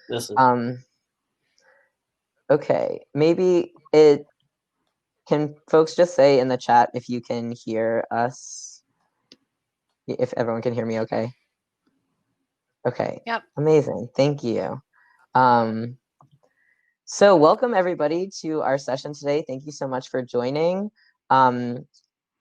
This is Okay, maybe can folks just say in the chat if you can hear us? If everyone can hear me okay? Okay. Yep. Amazing. Thank you. So welcome everybody to our session today. Thank you so much for joining.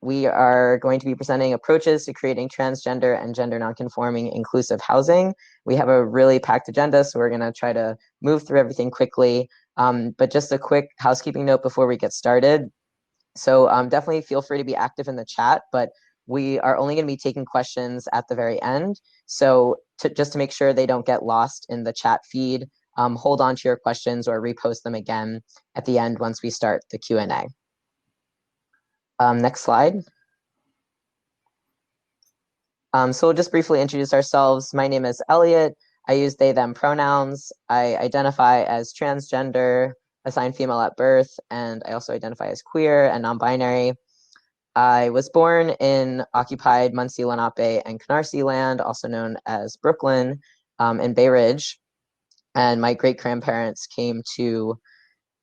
We are going to be presenting approaches to creating transgender and gender nonconforming inclusive housing. We have a really packed agenda, so we're going to try to move through everything quickly. But just a quick housekeeping note before we get started. So definitely feel free to be active in the chat, but we are only going to be taking questions at the very end. So just to make sure they don't get lost in the chat feed, hold on to your questions or repost them again at the end once we start the Q&A. Next slide. So we'll just briefly introduce ourselves. My name is Elliot. I use they, them pronouns. I identify as transgender, assigned female at birth, and I also identify as queer and non-binary. I was born in occupied Muncie, Lenape, and Canarsie land, also known as Brooklyn, in Bay Ridge. And my great-grandparents came to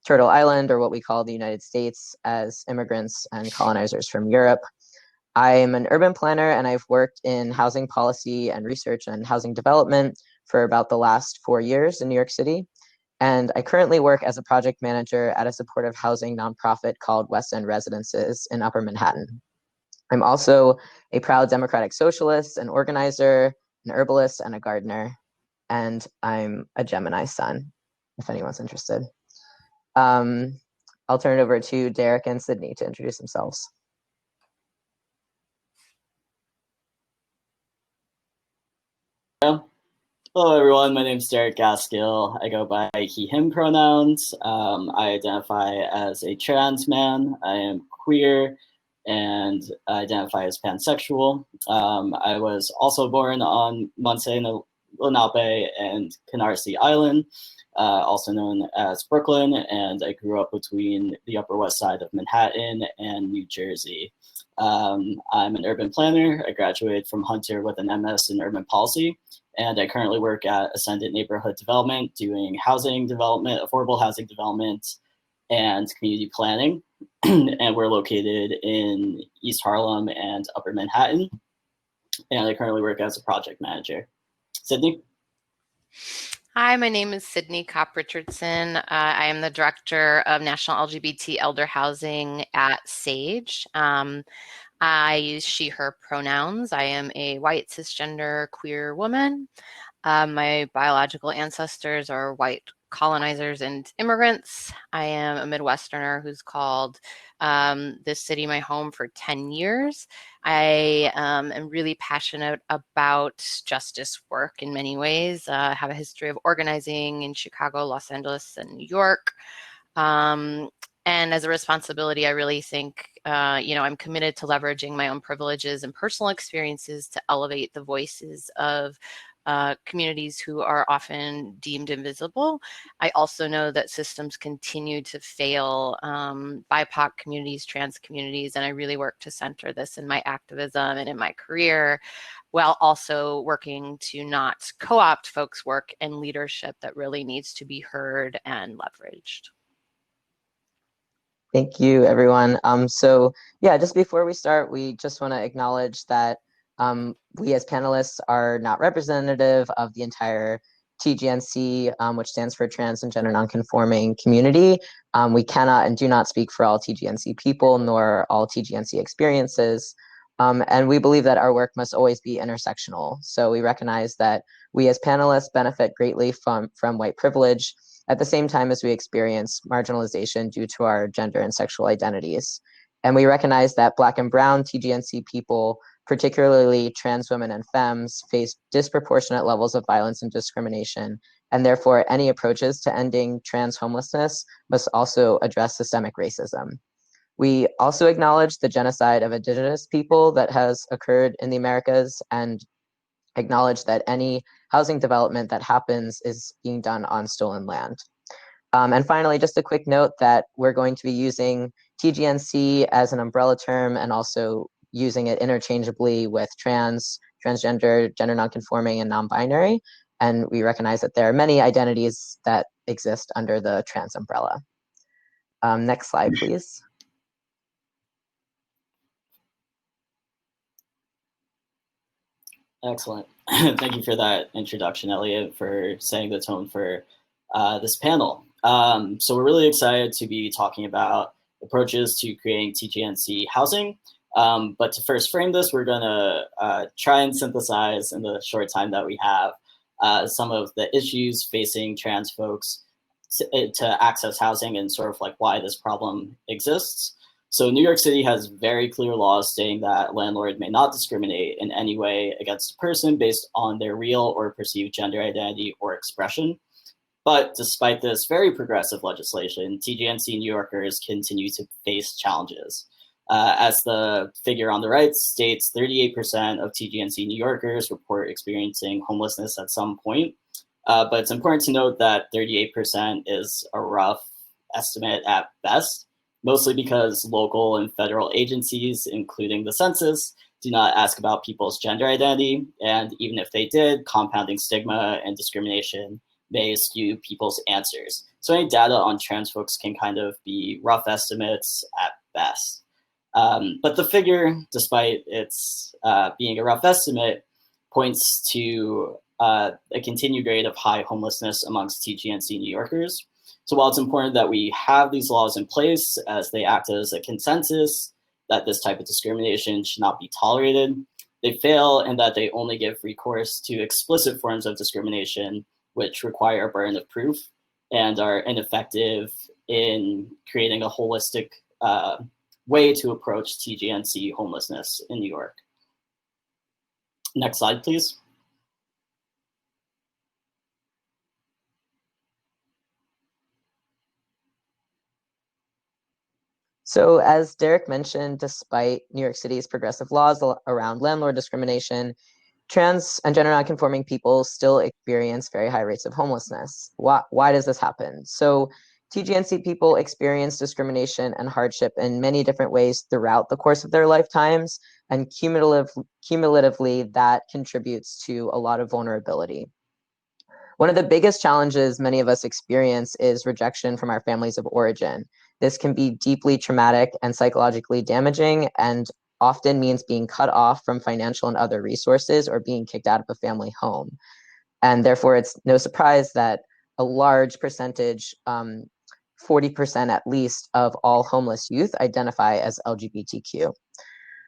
Turtle Island, or what we call the United States, as immigrants and colonizers from Europe. I'm an urban planner, and I've worked in housing policy and research and housing development for about the last 4 years in New York City. And I currently work as a project manager at a supportive housing nonprofit called West End Residences in Upper Manhattan. I'm also a proud democratic socialist, an organizer, an herbalist, and a gardener. And I'm a Gemini sun, if anyone's interested. I'll turn it over to Derek and Sydney to introduce themselves. Hello, everyone. My name is Derek Gaskill. I go by he, him pronouns. I identify as a trans man. I am queer and I identify as pansexual. I was also born on Muncie, Lenape, and Canarsie Island, also known as Brooklyn, and I grew up between the Upper West Side of Manhattan and New Jersey. I'm an urban planner. I graduated from Hunter with an MS in urban policy. And I currently work at Ascendant Neighborhood Development, doing housing development, affordable housing development, and community planning. And we're located in East Harlem and Upper Manhattan. And I currently work as a project manager. Sydney? Hi, my name is Sydney Kopp Richardson. I am the Director of National LGBT Elder Housing at SAGE. I use she, her pronouns. I am a white, cisgender, queer woman. My biological ancestors are white colonizers and immigrants. I am a Midwesterner who's called this city my home for 10 years. I am really passionate about justice work in many ways. I have a history of organizing in Chicago, Los Angeles, and New York. And as a responsibility, I really think, I'm committed to leveraging my own privileges and personal experiences to elevate the voices of communities who are often deemed invisible. I also know that systems continue to fail BIPOC communities, trans communities, and I really work to center this in my activism and in my career, while also working to not co-opt folks' work and leadership that really needs to be heard and leveraged. Thank you, everyone. So yeah, just before we start, we just want to acknowledge that we as panelists are not representative of the entire TGNC, which stands for Trans and Gender Nonconforming Community. We cannot and do not speak for all TGNC people, nor all TGNC experiences. And we believe that our work must always be intersectional. So we recognize that we as panelists benefit greatly from white privilege, at the same time as we experience marginalization due to our gender and sexual identities. And we recognize that Black and Brown TGNC people, particularly trans women and femmes, face disproportionate levels of violence and discrimination, and therefore any approaches to ending trans homelessness must also address systemic racism. We also acknowledge the genocide of Indigenous people that has occurred in the Americas, and acknowledge that any housing development that happens is being done on stolen land. And finally, just a quick note that we're going to be using TGNC as an umbrella term and also using it interchangeably with trans, transgender, gender nonconforming, and non-binary. and we recognize that there are many identities that exist under the trans umbrella. Next slide, please. Excellent. Thank you for that introduction, Elliot, for setting the tone for this panel. So we're really excited to be talking about approaches to creating TGNC housing. But to first frame this, we're going to try and synthesize in the short time that we have some of the issues facing trans folks to access housing and sort of like why this problem exists. So New York City has very clear laws stating that landlord may not discriminate in any way against a person based on their real or perceived gender identity or expression. But despite this very progressive legislation, TGNC New Yorkers continue to face challenges. As the figure on the right states, 38% of TGNC New Yorkers report experiencing homelessness at some point. But it's important to note that 38% is a rough estimate at best, mostly because local and federal agencies, including the census, do not ask about people's gender identity. And even if they did, compounding stigma and discrimination may skew people's answers. So any data on trans folks can kind of be rough estimates at best. But the figure, despite its being a rough estimate, points to a continued rate of high homelessness amongst TGNC New Yorkers. So while it's important that we have these laws in place as they act as a consensus that this type of discrimination should not be tolerated, they fail in that they only give recourse to explicit forms of discrimination, which require a burden of proof and are ineffective in creating a holistic way to approach TGNC homelessness in New York. Next slide, please. So as Derek mentioned, despite New York City's progressive laws around landlord discrimination, trans and gender nonconforming people still experience very high rates of homelessness. Why does this happen? So TGNC people experience discrimination and hardship in many different ways throughout the course of their lifetimes, and cumulatively that contributes to a lot of vulnerability. One of the biggest challenges many of us experience is rejection from our families of origin. This can be deeply traumatic and psychologically damaging, and often means being cut off from financial and other resources or being kicked out of a family home. And therefore, it's no surprise that a large percentage, 40% at least, of all homeless youth identify as LGBTQ.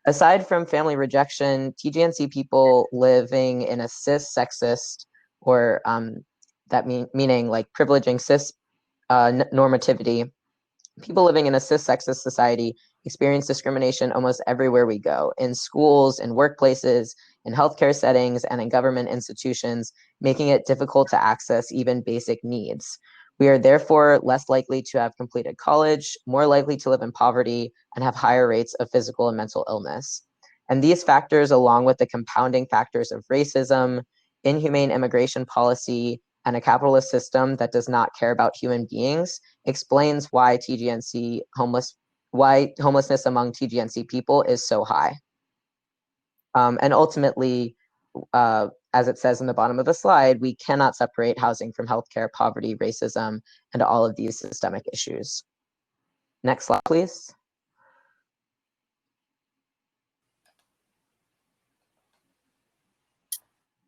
Aside from family rejection, TGNC people living in a cis sexist or meaning like privileging cis normativity, people living in a cis sexist society experience discrimination almost everywhere we go, in schools, in workplaces, in healthcare settings, and in government institutions, making it difficult to access even basic needs. We are therefore less likely to have completed college, more likely to live in poverty, and have higher rates of physical and mental illness. And these factors, along with the compounding factors of racism, inhumane immigration policy, and a capitalist system that does not care about human beings, explains why homelessness among TGNC people is so high. And ultimately, as it says in the bottom of the slide, we cannot separate housing from healthcare, poverty, racism, and all of these systemic issues. Next slide, please.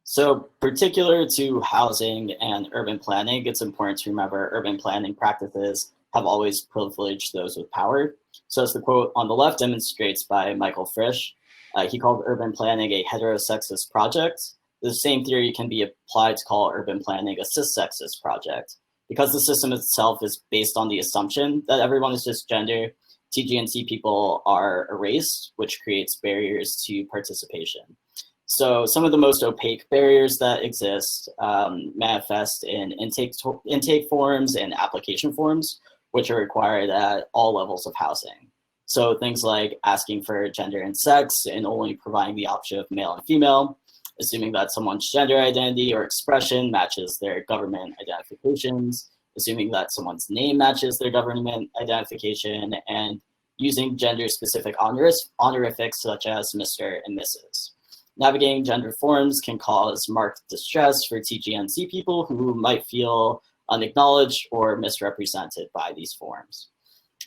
So particular to housing and urban planning, it's important to remember urban planning practices have always privileged those with power. So as the quote on the left demonstrates by Michael Frisch, he called urban planning a heterosexist project. The same theory can be applied to call urban planning a cis-sexist project. Because the system itself is based on the assumption that everyone is cisgender, TGNC people are erased, which creates barriers to participation. So some of the most opaque barriers that exist manifest in intake forms and application forms, which are required at all levels of housing. So things like asking for gender and sex and only providing the option of male and female, assuming that someone's gender identity or expression matches their government identifications, assuming that someone's name matches their government identification, and using gender-specific honorifics such as Mr. and Mrs. Navigating gender forms can cause marked distress for TGNC people who might feel unacknowledged or misrepresented by these forms.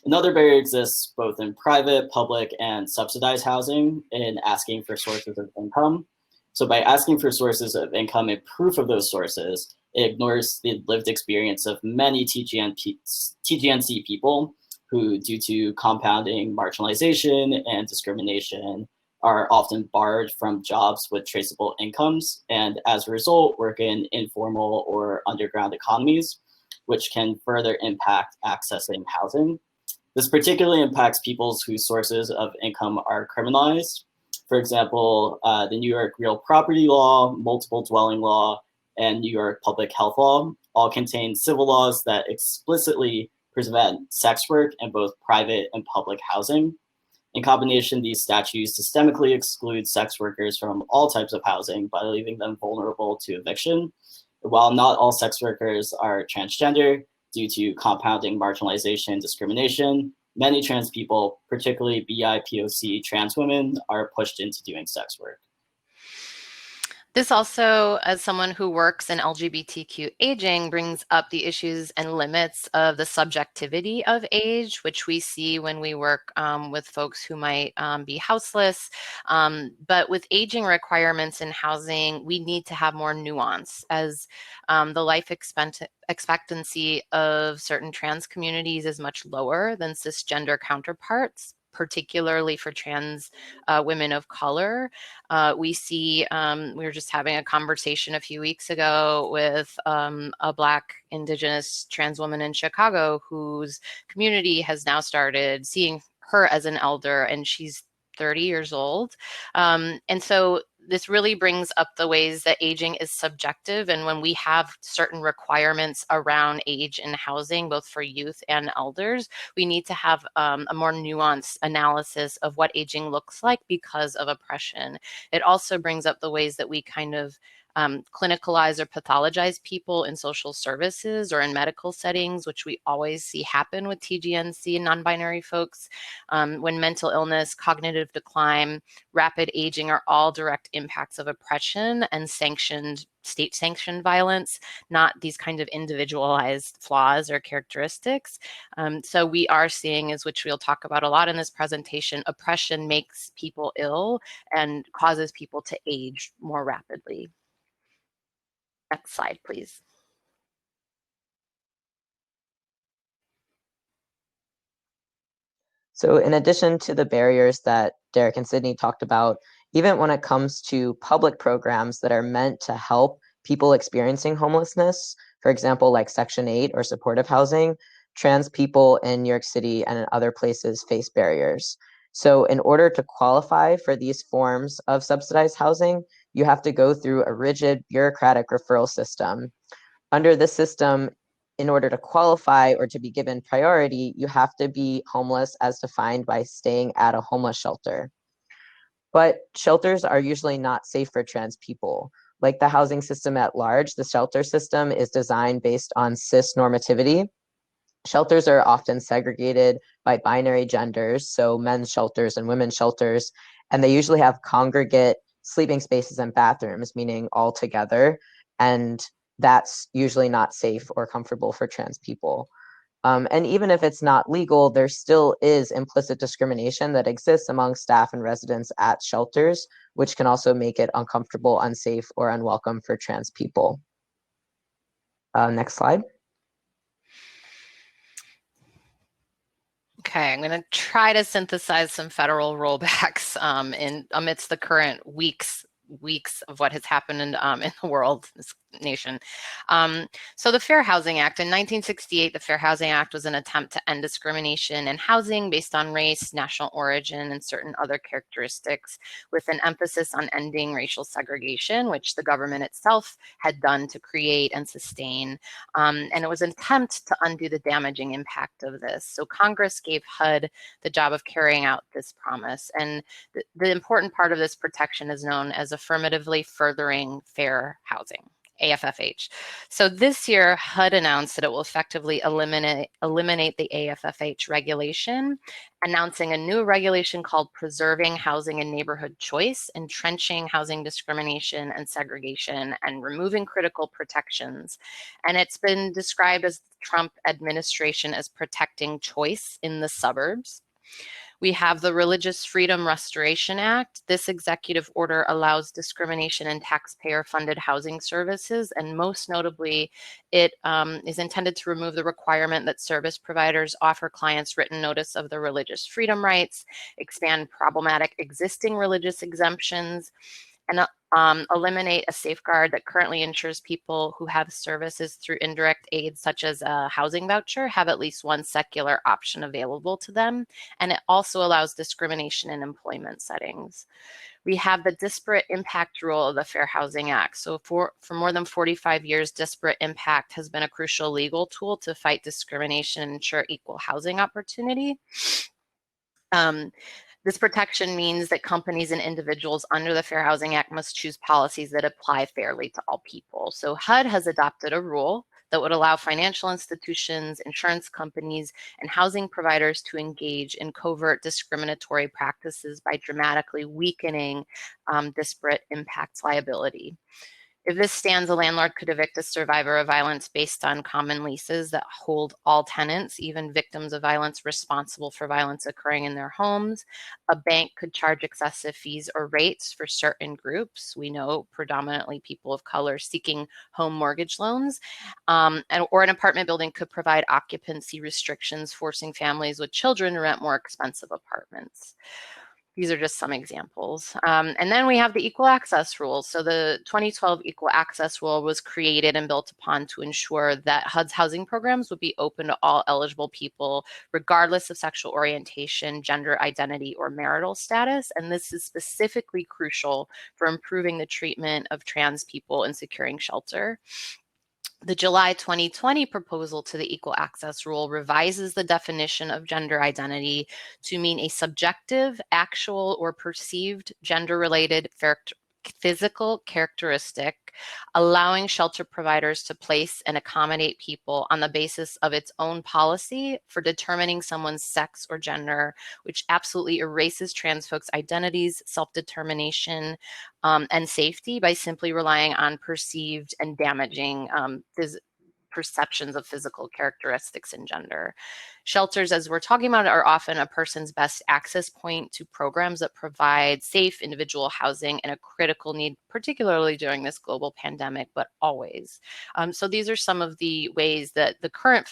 Another barrier exists both in private, public, and subsidized housing in asking for sources of income. So by asking for sources of income and proof of those sources, it ignores the lived experience of many TGNC people who, due to compounding marginalization and discrimination, are often barred from jobs with traceable incomes, and as a result, work in informal or underground economies, which can further impact accessing housing. This particularly impacts people whose sources of income are criminalized. For example, the New York real property law, multiple dwelling law, and New York public health law all contain civil laws that explicitly prevent sex work in both private and public housing. In combination, these statutes systemically exclude sex workers from all types of housing by leaving them vulnerable to eviction. While not all sex workers are transgender, due to compounding marginalization and discrimination, many trans people, particularly BIPOC trans women, are pushed into doing sex work. This also, as someone who works in LGBTQ aging, brings up the issues and limits of the subjectivity of age, which we see when we work with folks who might be houseless. But with aging requirements in housing, we need to have more nuance, as the life expectancy of certain trans communities is much lower than cisgender counterparts, particularly for trans women of color. We see, we were just having a conversation a few weeks ago with a Black Indigenous trans woman in Chicago whose community has now started seeing her as an elder, and she's 30 years old. And so this really brings up the ways that aging is subjective. And when we have certain requirements around age and housing, both for youth and elders, we need to have a more nuanced analysis of what aging looks like because of oppression. It also brings up the ways that we kind of clinicalize or pathologize people in social services or in medical settings, which we always see happen with TGNC and non-binary folks. When mental illness, cognitive decline, rapid aging are all direct impacts of oppression and state-sanctioned violence, not these kind of individualized flaws or characteristics. So we are seeing, as which we'll talk about a lot in this presentation, oppression makes people ill and causes people to age more rapidly. Next slide, please. So in addition to the barriers that Derek and Sydney talked about, even when it comes to public programs that are meant to help people experiencing homelessness, for example, like Section 8 or supportive housing, trans people in New York City and in other places face barriers. So in order to qualify for these forms of subsidized housing, you have to go through a rigid bureaucratic referral system. Under this system, in order to qualify or to be given priority, you have to be homeless as defined by staying at a homeless shelter. But shelters are usually not safe for trans people. Like the housing system at large, the shelter system is designed based on cis normativity. Shelters are often segregated by binary genders, so men's shelters and women's shelters, and they usually have congregate sleeping spaces and bathrooms, meaning all together, and that's usually not safe or comfortable for trans people. And even if it's not legal, there still is implicit discrimination that exists among staff and residents at shelters, which can also make it uncomfortable, unsafe, or unwelcome for trans people. Next slide. Okay, I'm going to try to synthesize some federal rollbacks in amidst the current weeks of what has happened in the world, this nation. So the Fair Housing Act in 1968, the Fair Housing Act was an attempt to end discrimination in housing based on race, national origin, and certain other characteristics, with an emphasis on ending racial segregation, which the government itself had done to create and sustain. And it was an attempt to undo the damaging impact of this. So Congress gave HUD the job of carrying out this promise. And the important part of this protection is known as affirmatively furthering fair housing. AFFH. So this year, HUD announced that it will effectively eliminate the AFFH regulation, announcing a new regulation called Preserving Housing and Neighborhood Choice, entrenching housing discrimination and segregation, and removing critical protections. And it's been described as the Trump administration as protecting choice in the suburbs. We have the Religious Freedom Restoration Act. This executive order allows discrimination in taxpayer-funded housing services, and most notably, it is intended to remove the requirement that service providers offer clients written notice of their religious freedom rights, expand problematic existing religious exemptions, and eliminate a safeguard that currently ensures people who have services through indirect aid, such as a housing voucher, have at least one secular option available to them. And it also allows discrimination in employment settings. We have the disparate impact rule of the Fair Housing Act. So for more than 45 years, disparate impact has been a crucial legal tool to fight discrimination and ensure equal housing opportunity. This protection means that companies and individuals under the Fair Housing Act must choose policies that apply fairly to all people. So HUD has adopted a rule that would allow financial institutions, insurance companies, and housing providers to engage in covert discriminatory practices by dramatically weakening disparate impacts liability. If this stands, a landlord could evict a survivor of violence based on common leases that hold all tenants, even victims of violence, responsible for violence occurring in their homes. A bank could charge excessive fees or rates for certain groups. We know predominantly people of color seeking home mortgage loans. Or an apartment building could provide occupancy restrictions, forcing families with children to rent more expensive apartments. These are just some examples. And then we have the equal access rules. So the 2012 equal access rule was created and built upon to ensure that HUD's housing programs would be open to all eligible people, regardless of sexual orientation, gender identity, or marital status. And this is specifically crucial for improving the treatment of trans people and securing shelter. The July 2020 proposal to the Equal Access Rule revises the definition of gender identity to mean a subjective, actual, or perceived gender-related physical characteristic, allowing shelter providers to place and accommodate people on the basis of its own policy for determining someone's sex or gender, which absolutely erases trans folks' identities, self-determination, and safety by simply relying on perceived and damaging perceptions of physical characteristics and gender. Shelters, as we're talking about, are often a person's best access point to programs that provide safe individual housing and a critical need, particularly during this global pandemic, but always. So these are some of the ways that the current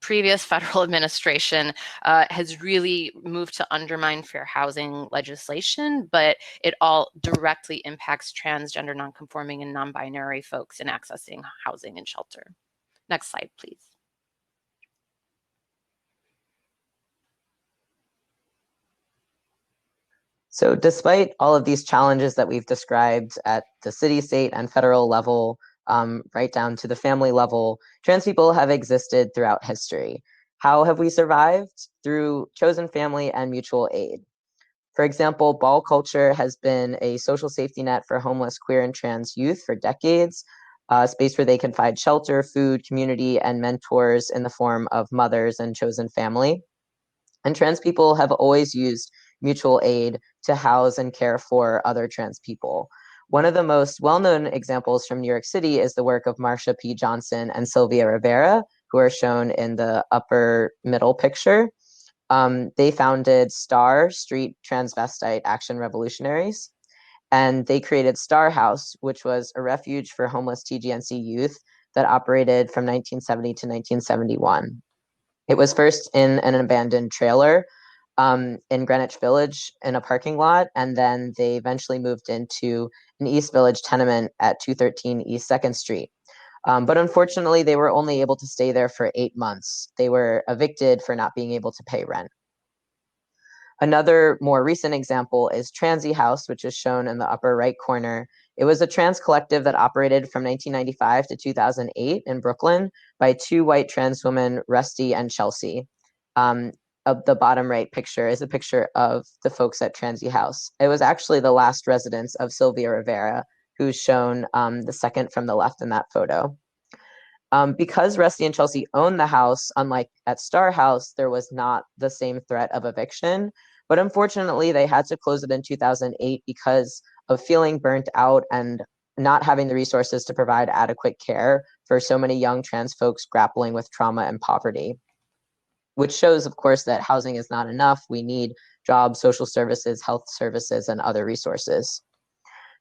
previous federal administration has really moved to undermine fair housing legislation, but it all directly impacts transgender, nonconforming, and non-binary folks in accessing housing and shelter. Next slide, please. So despite all of these challenges that we've described at the city, state, and federal level, right down to the family level, trans people have existed throughout history. How have we survived? Through chosen family and mutual aid. For example, ball culture has been a social safety net for homeless queer and trans youth for decades, a space where they can find shelter, food, community, and mentors in the form of mothers and chosen family. And trans people have always used mutual aid to house and care for other trans people. One of the most well-known examples from New York City is the work of Marsha P. Johnson and Sylvia Rivera, who are shown in the upper middle picture. They founded STAR, Street Transvestite Action Revolutionaries, and they created Star House, which was a refuge for homeless TGNC youth that operated from 1970 to 1971. It was first in an abandoned trailer in Greenwich Village in a parking lot, and then they eventually moved into an East Village tenement at 213 East 2nd Street. But unfortunately, they were only able to stay there for 8 months. They were evicted for not being able to pay rent. Another more recent example is Transy House, which is shown in the upper right corner. It was a trans collective that operated from 1995 to 2008 in Brooklyn by two white trans women, Rusty and Chelsea. The bottom right picture is a picture of the folks at Transy House. It was actually the last residence of Sylvia Rivera, who's shown the second from the left in that photo. Because Rusty and Chelsea owned the house, unlike at Star House, there was not the same threat of eviction. But unfortunately, they had to close it in 2008 because of feeling burnt out and not having the resources to provide adequate care for so many young trans folks grappling with trauma and poverty, which shows, of course, that housing is not enough. We need jobs, social services, health services, and other resources.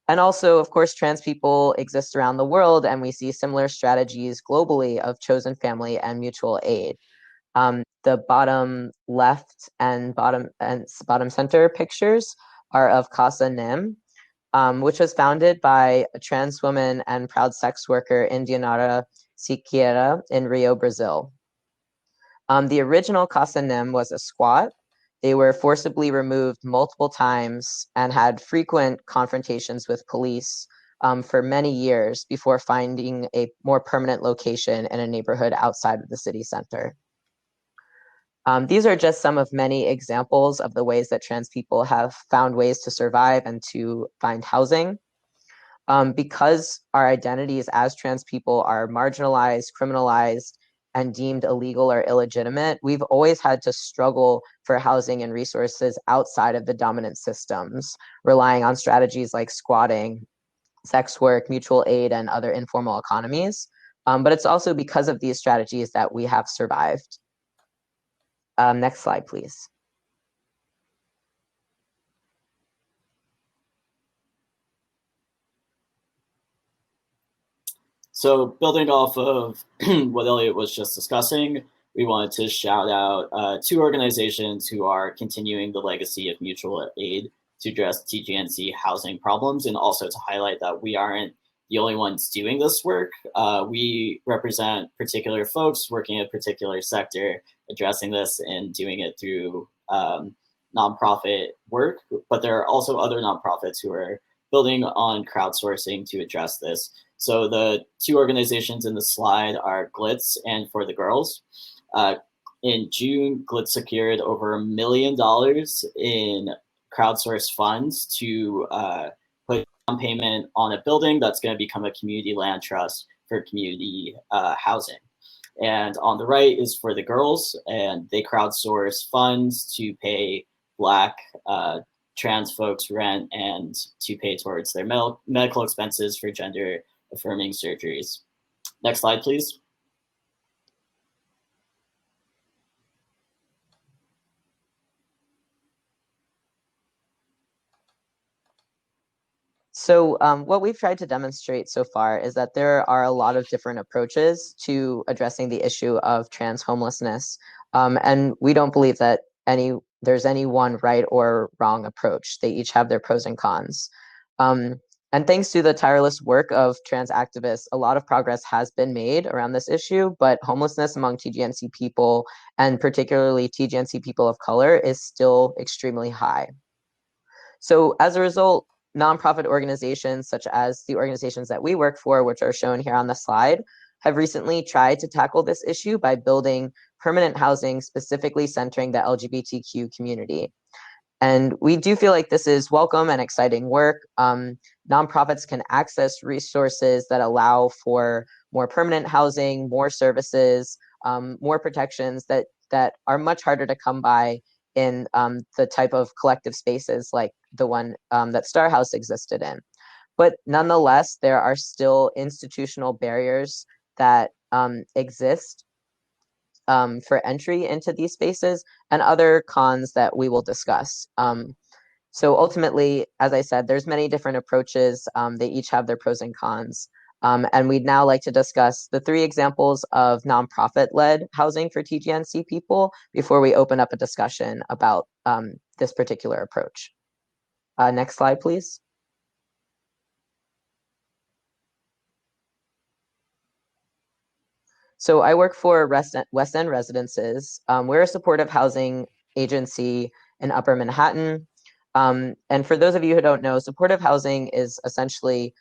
And also, of course, trans people exist around the world, and we see similar strategies globally of chosen family and mutual aid. The bottom left and bottom center pictures are of Casa Nim, which was founded by a trans woman and proud sex worker, Indianara Siqueira, in Rio, Brazil. The original Casa Nim was a squat. They were forcibly removed multiple times and had frequent confrontations with police for many years before finding a more permanent location in a neighborhood outside of the city center. These are just some of many examples of the ways that trans people have found ways to survive and to find housing. Because our identities as trans people are marginalized, criminalized, and deemed illegal or illegitimate, we've always had to struggle for housing and resources outside of the dominant systems, relying on strategies like squatting, sex work, mutual aid, and other informal economies. But it's also because of these strategies that we have survived. Next slide, please. So building off of what Elliot was just discussing, we wanted to shout out two organizations who are continuing the legacy of mutual aid to address TGNC housing problems, and also to highlight that we aren't the only ones doing this work. We represent particular folks working in a particular sector, addressing this and doing it through nonprofit work, but there are also other nonprofits who are building on crowdsourcing to address this. So the two organizations in the slide are Glitz and For the Girls. In June, Glitz secured over $1 million in crowdsourced funds to put down payment on a building that's going to become a community land trust for community housing. And on the right is For the Girls, and they crowdsource funds to pay Black trans folks rent and to pay towards their medical expenses for gender affirming surgeries. Next slide, please. So what we've tried to demonstrate so far is that there are a lot of different approaches to addressing the issue of trans homelessness. And we don't believe that there's any one right or wrong approach. They each have their pros and cons. And thanks to the tireless work of trans activists, a lot of progress has been made around this issue, but homelessness among TGNC people, and particularly TGNC people of color, is still extremely high. So as a result, nonprofit organizations such as the organizations that we work for, which are shown here on the slide, have recently tried to tackle this issue by building permanent housing specifically centering the LGBTQ community. And we do feel like this is welcome and exciting work. Nonprofits can access resources that allow for more permanent housing, more services, more protections that are much harder to come by in the type of collective spaces like the one that Star House existed in. But nonetheless, there are still institutional barriers that exist for entry into these spaces, and other cons that we will discuss. So ultimately, as I said, there's many different approaches. They each have their pros and cons. And we'd now like to discuss the 3 examples of nonprofit-led housing for TGNC people before we open up a discussion about this particular approach. Next slide, please. So I work for West End Residences. We're a supportive housing agency in Upper Manhattan. And for those of you who don't know, supportive housing is essentially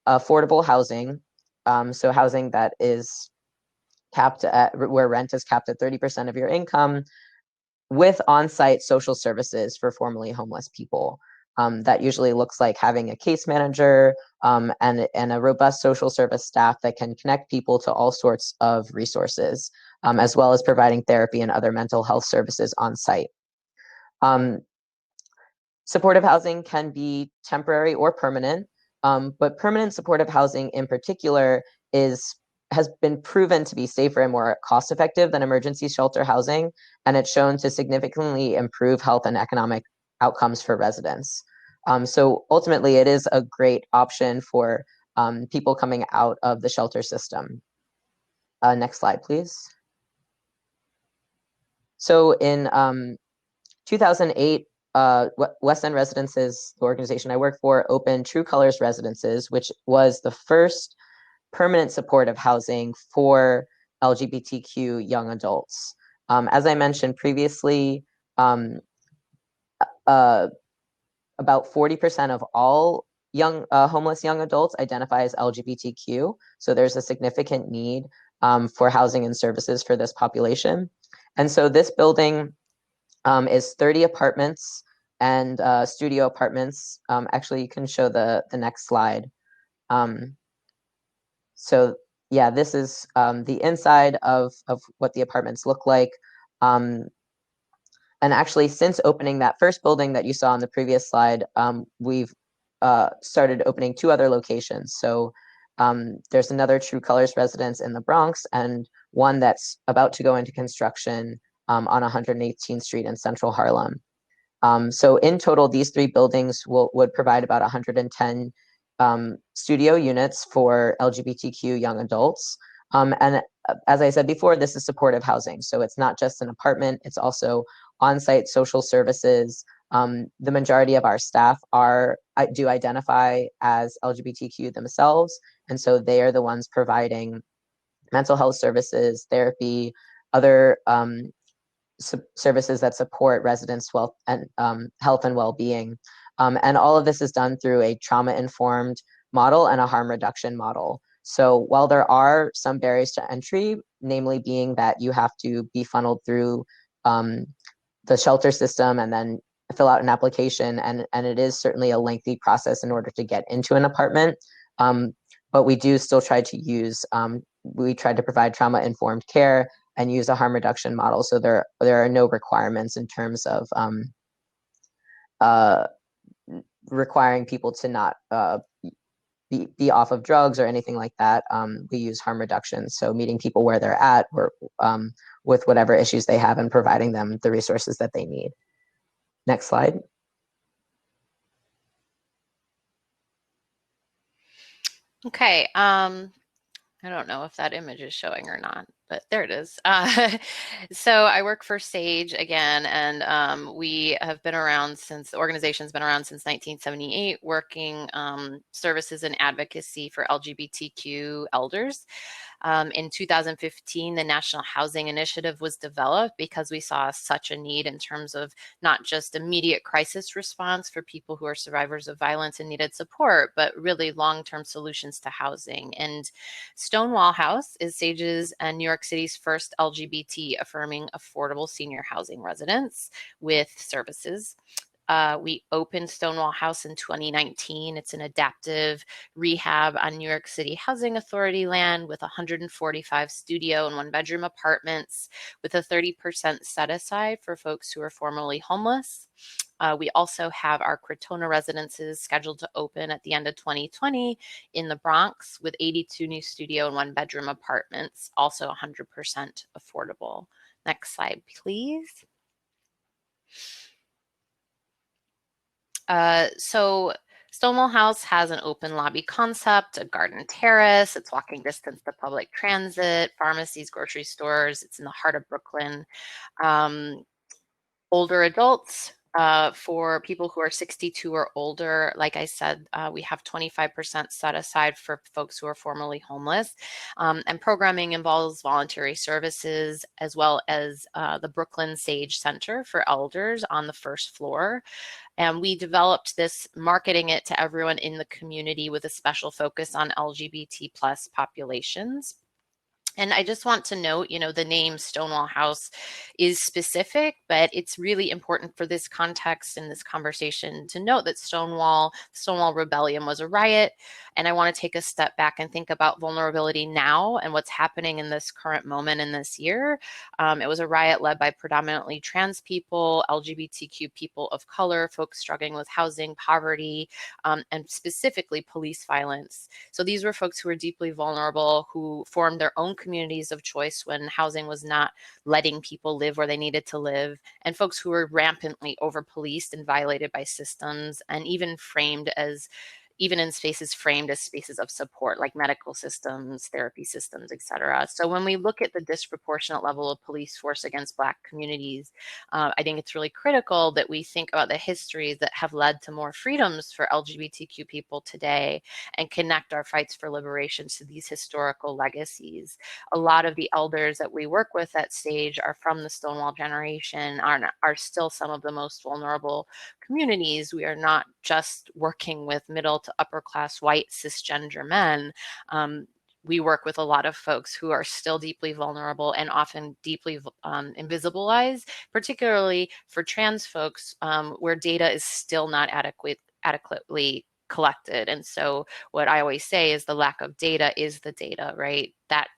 affordable housing. So housing that is capped at, where rent is capped at 30% of your income, with on-site social services for formerly homeless people. That usually looks like having a case manager and a robust social service staff that can connect people to all sorts of resources, as well as providing therapy and other mental health services on site. Supportive housing can be temporary or permanent, but permanent supportive housing in particular has been proven to be safer and more cost-effective than emergency shelter housing, and it's shown to significantly improve health and economic outcomes for residents. So ultimately, it is a great option for people coming out of the shelter system. Next slide, please. So in 2008, West End Residences, the organization I work for, opened True Colors Residences, which was the first permanent supportive housing for LGBTQ young adults. As I mentioned previously, about 40% of all homeless young adults identify as LGBTQ, so there's a significant need for housing and services for this population. And so this building is 30 apartments and studio apartments. Actually, you can show the next slide. So yeah, this is the inside of what the apartments look like. And actually, since opening that first building that you saw on the previous slide, we've started opening 2 other locations. So there's another True Colors residence in the Bronx and one that's about to go into construction on 118th Street in Central Harlem. So in total, these 3 buildings would provide about 110 studio units for LGBTQ young adults. And as I said before, this is supportive housing. So it's not just an apartment, it's also on-site social services. The majority of our staff do identify as LGBTQ themselves. And so they are the ones providing mental health services, therapy, other services that support residents' health and well-being. And all of this is done through a trauma-informed model and a harm reduction model. So while there are some barriers to entry, namely being that you have to be funneled through the shelter system and then fill out an application, and it is certainly a lengthy process in order to get into an apartment, but we do still try to use, we try to provide trauma-informed care and use a harm reduction model. So there are no requirements in terms of requiring people to not be off of drugs or anything like that. We use harm reduction, so meeting people where they're at or with whatever issues they have and providing them the resources that they need. Next slide. Okay, I don't know if that image is showing or not, but there it is. So I work for Sage again, and we have been around since, the organization's been around since 1978, working services and advocacy for LGBTQ elders. In 2015, the National Housing Initiative was developed because we saw such a need in terms of not just immediate crisis response for people who are survivors of violence and needed support, but really long-term solutions to housing. And Stonewall House is Sage's and New York City's first LGBT affirming affordable senior housing residence with services. We opened Stonewall House in 2019. It's an adaptive rehab on New York City Housing Authority land with 145 studio and 1-bedroom apartments with a 30% set aside for folks who are formerly homeless. We also have our Crotona residences scheduled to open at the end of 2020 in the Bronx with 82 new studio and 1-bedroom apartments, also 100% affordable. Next slide, please. So Stonewall House has an open lobby concept, a garden terrace, it's walking distance to public transit, pharmacies, grocery stores. It's in the heart of Brooklyn. Older adults, for people who are 62 or older, like I said, we have 25% set aside for folks who are formerly homeless. And programming involves voluntary services as well as the Brooklyn Sage Center for Elders on the first floor. And we developed this, marketing it to everyone in the community with a special focus on LGBT plus populations. And I just want to note, the name Stonewall House is specific, but it's really important for this context and this conversation to note that Stonewall Rebellion was a riot. And I want to take a step back and think about vulnerability now and what's happening in this current moment in this year. It was a riot led by predominantly trans people, LGBTQ people of color, folks struggling with housing, poverty, and specifically police violence. So these were folks who were deeply vulnerable, who formed their own communities of choice when housing was not letting people live where they needed to live, and folks who were rampantly over-policed and violated by systems, and even in spaces framed as spaces of support, like medical systems, therapy systems, et cetera. So when we look at the disproportionate level of police force against Black communities, I think it's really critical that we think about the histories that have led to more freedoms for LGBTQ people today and connect our fights for liberation to these historical legacies. A lot of the elders that we work with at Sage are from the Stonewall generation, are still some of the most vulnerable communities. We are not just working with middle to upper class white cisgender men. We work with a lot of folks who are still deeply vulnerable and often deeply invisibilized, particularly for trans folks, where data is still not adequately collected. And so what I always say is the lack of data is the data, right? That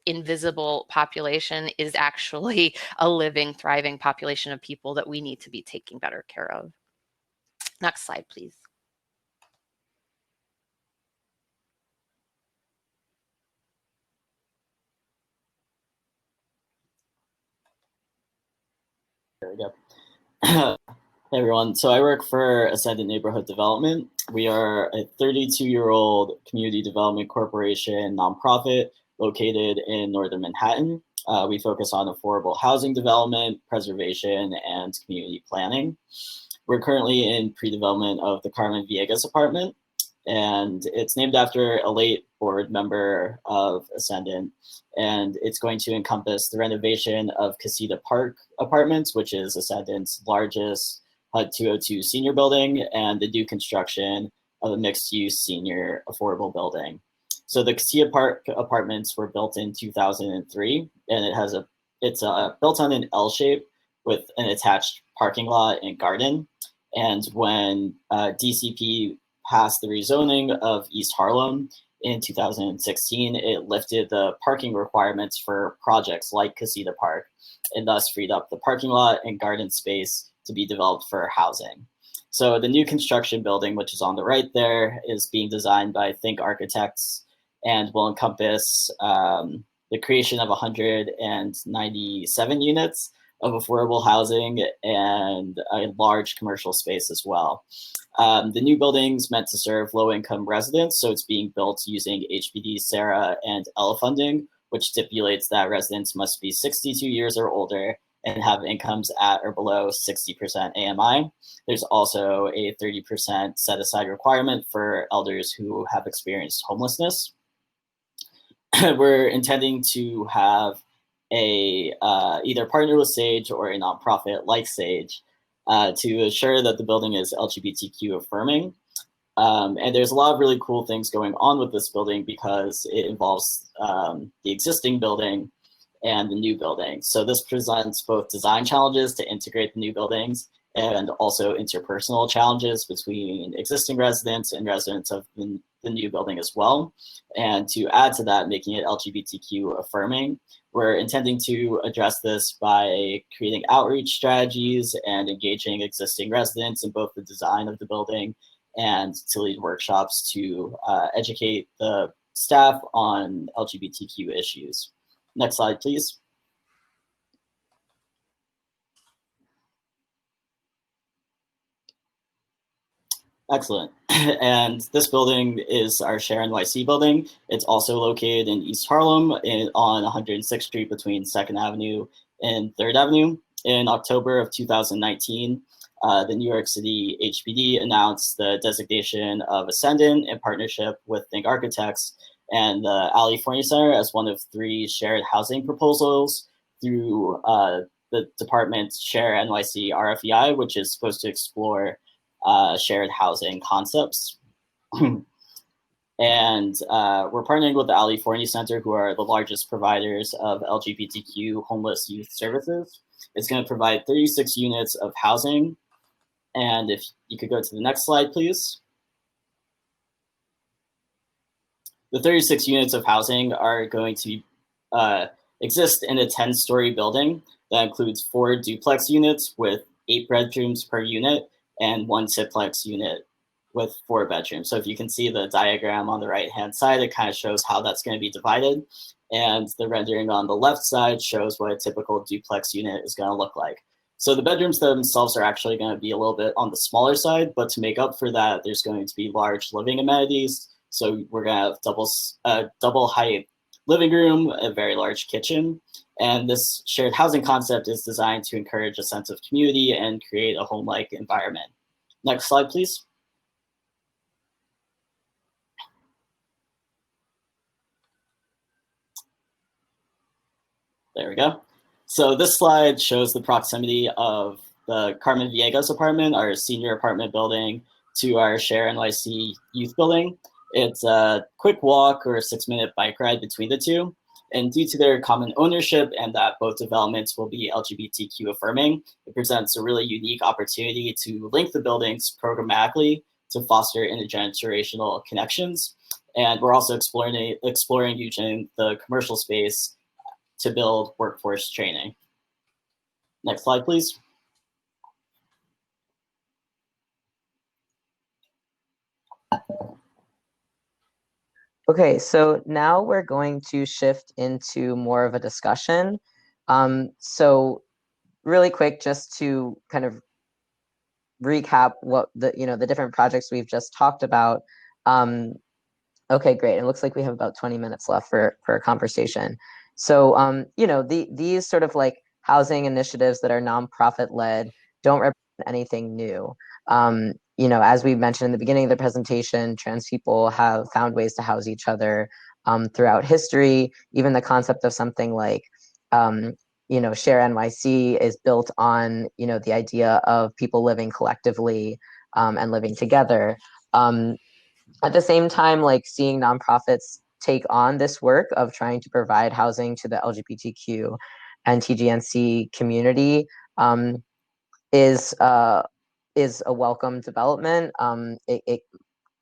invisible population is actually a living, thriving population of people that we need to be taking better care of. Next slide, please. There we go. Hey everyone, so I work for Ascendant Neighborhood Development. We are a 32-year-old community development corporation nonprofit located in northern Manhattan. We focus on affordable housing development, preservation, and community planning. We're currently in pre-development of the Carmen Villegas apartment, and it's named after a late board member of Ascendant, and it's going to encompass the renovation of Casita Park Apartments, which is Ascendant's largest HUD 202 senior building, and the new construction of a mixed-use senior affordable building. So the Casita Park Apartments were built in 2003, and it's built on an L shape with an attached parking lot and garden. And when DCP passed the rezoning of East Harlem in 2016, it lifted the parking requirements for projects like Casita Park, and thus freed up the parking lot and garden space to be developed for housing. So the new construction building, which is on the right there, is being designed by Think Architects and will encompass the creation of 197 units of affordable housing and a large commercial space as well. The new building's meant to serve low-income residents, so it's being built using HPD, SARA, and ELA funding, which stipulates that residents must be 62 years or older and have incomes at or below 60% AMI. There's also a 30% set-aside requirement for elders who have experienced homelessness. We're intending to have either partner with Sage or a nonprofit like Sage to ensure that the building is LGBTQ affirming. And there's a lot of really cool things going on with this building because it involves the existing building and the new building. So this presents both design challenges to integrate the new buildings and also interpersonal challenges between existing residents and residents of the new building as well. And to add to that, making it LGBTQ affirming, we're intending to address this by creating outreach strategies and engaging existing residents in both the design of the building and to lead workshops to educate the staff on LGBTQ issues. Next slide, please. Excellent. And this building is our Share NYC building. It's also located in East Harlem on 106th Street between 2nd Avenue and 3rd Avenue. In October of 2019, the New York City HPD announced the designation of Ascendant in partnership with Think Architects and the Alley Forney Center as one of 3 shared housing proposals through the department's Share NYC RFEI, which is supposed to explore shared housing concepts. And we're partnering with the Ali Forney Center, who are the largest providers of LGBTQ homeless youth services. It's going to provide 36 units of housing. And if you could go to the next slide, please. The 36 units of housing are going to exist in a 10-story building that includes 4 duplex units with 8 bedrooms per unit and 1 triplex unit with 4 bedrooms. So if you can see the diagram on the right-hand side, it kind of shows how that's going to be divided. And the rendering on the left side shows what a typical duplex unit is going to look like. So the bedrooms themselves are actually going to be a little bit on the smaller side, but to make up for that, there's going to be large living amenities. So we're going to have double height living room, a very large kitchen. And this shared housing concept is designed to encourage a sense of community and create a home-like environment. Next slide, please. There we go. So this slide shows the proximity of the Carmen Villegas apartment, our senior apartment building, to our Share NYC youth building. It's a quick walk or a 6-minute bike ride between the two. And due to their common ownership and that both developments will be LGBTQ affirming, it presents a really unique opportunity to link the buildings programmatically to foster intergenerational connections. And we're also exploring using the commercial space to build workforce training. Next slide, please. Okay, so now we're going to shift into more of a discussion. So really quick, just to kind of recap what the different projects we've just talked about. Okay, great. It looks like we have about 20 minutes left for a conversation. So, these sort of like housing initiatives that are nonprofit led don't represent anything new. As we mentioned in the beginning of the presentation, trans people have found ways to house each other throughout history. Even the concept of something like, Share NYC is built on, the idea of people living collectively and living together. At the same time, like seeing nonprofits take on this work of trying to provide housing to the LGBTQ and TGNC community is a welcome development. It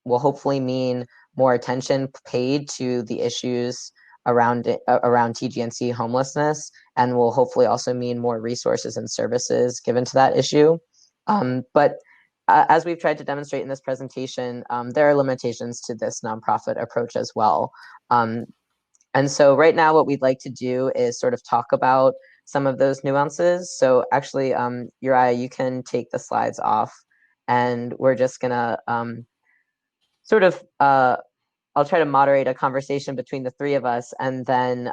will hopefully mean more attention paid to the issues around TGNC homelessness, and will hopefully also mean more resources and services given to that issue. But as we've tried to demonstrate in this presentation, there are limitations to this nonprofit approach as well. And so right now what we'd like to do is sort of talk about some of those nuances. So actually, Uriah, you can take the slides off, and we're just gonna sort of, I'll try to moderate a conversation between the three of us, and then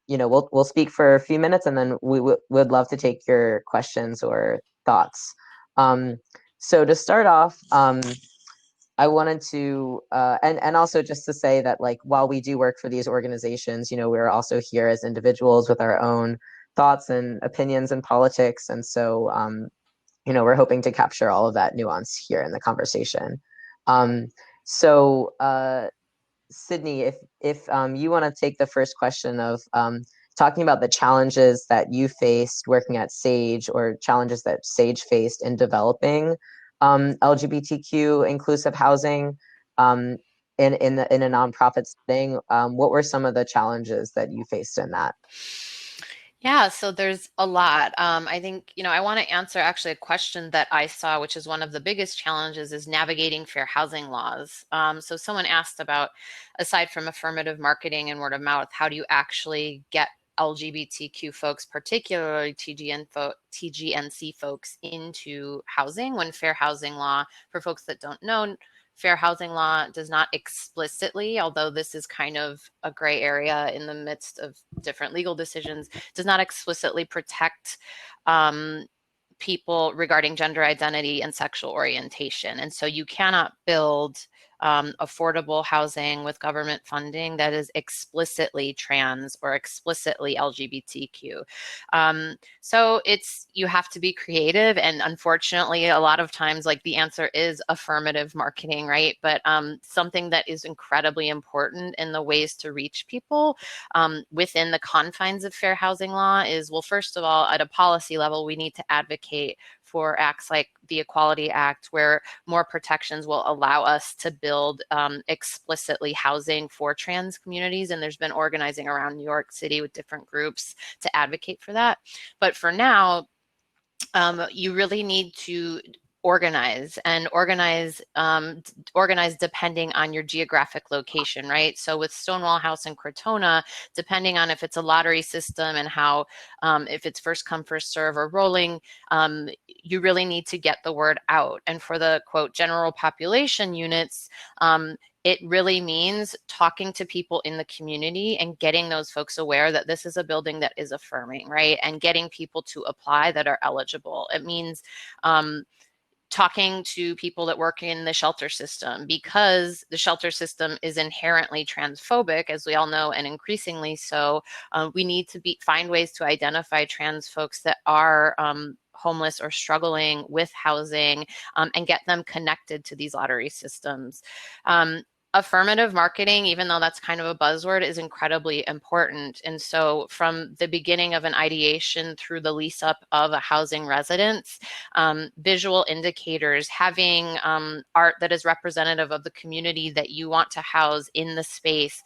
we'll speak for a few minutes, and then we would love to take your questions or thoughts. So to start off, I wanted to, and also just to say that, like, while we do work for these organizations, we're also here as individuals with our own thoughts and opinions and politics. And so, we're hoping to capture all of that nuance here in the conversation. So, Sydney, if you want to take the first question of talking about the challenges that you faced working at Sage, or challenges that Sage faced in developing LGBTQ inclusive housing in a nonprofit setting, what were some of the challenges that you faced in that? Yeah, so there's a lot. I think, I want to answer actually a question that I saw, which is one of the biggest challenges is navigating fair housing laws. So someone asked about, aside from affirmative marketing and word of mouth, how do you actually get LGBTQ folks, particularly TGNC folks, into housing when fair housing law, for folks that don't know, fair housing law does not explicitly, although this is kind of a gray area in the midst of different legal decisions, does not explicitly protect people regarding gender identity and sexual orientation. And so you cannot build affordable housing with government funding that is explicitly trans or explicitly LGBTQ. So you have to be creative, and unfortunately a lot of times like the answer is affirmative marketing, right? But something that is incredibly important in the ways to reach people within the confines of fair housing law is, well, first of all, at a policy level, we need to advocate for acts like the Equality Act, where more protections will allow us to build explicitly housing for trans communities. And there's been organizing around New York City with different groups to advocate for that. But for now, you really need to organize depending on your geographic location, right? So with Stonewall House in Crotona, depending on if it's a lottery system and how, if it's first come, first serve or rolling, you really need to get the word out. And for the quote general population units, it really means talking to people in the community and getting those folks aware that this is a building that is affirming, right? And getting people to apply that are eligible. It means talking to people that work in the shelter system, because the shelter system is inherently transphobic, as we all know, and increasingly so. We need to find ways to identify trans folks that are homeless or struggling with housing, and get them connected to these lottery systems. Affirmative marketing, even though that's kind of a buzzword, is incredibly important. And so from the beginning of an ideation through the lease up of a housing residence, visual indicators, having art that is representative of the community that you want to house in the space,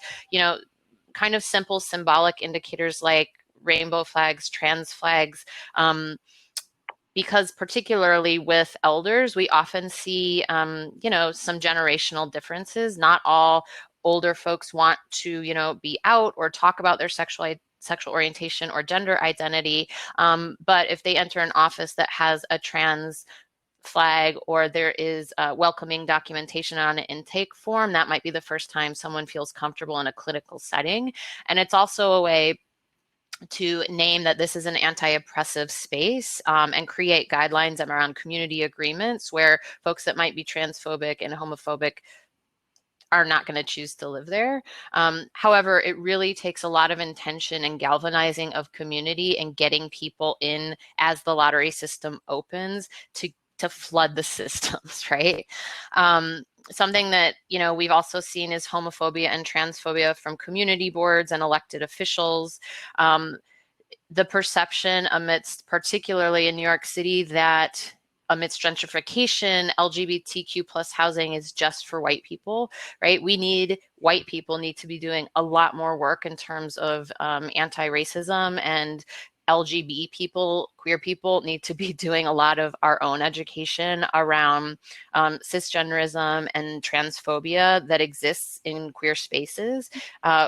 kind of simple symbolic indicators like rainbow flags, trans flags, because particularly with elders, we often see, some generational differences. Not all older folks want to, be out or talk about their sexual orientation or gender identity. But if they enter an office that has a trans flag, or there is welcoming documentation on an intake form, that might be the first time someone feels comfortable in a clinical setting. And it's also a way to name that this is an anti-oppressive space, and create guidelines around community agreements where folks that might be transphobic and homophobic are not going to choose to live there. However, it really takes a lot of intention and galvanizing of community and getting people in as the lottery system opens to flood the systems, right? Something that, we've also seen is homophobia and transphobia from community boards and elected officials. The perception amidst, particularly in New York City, that amidst gentrification, LGBTQ plus housing is just for white people, right? White people need to be doing a lot more work in terms of anti-racism, and LGBT people, queer people, need to be doing a lot of our own education around cisgenderism and transphobia that exists in queer spaces.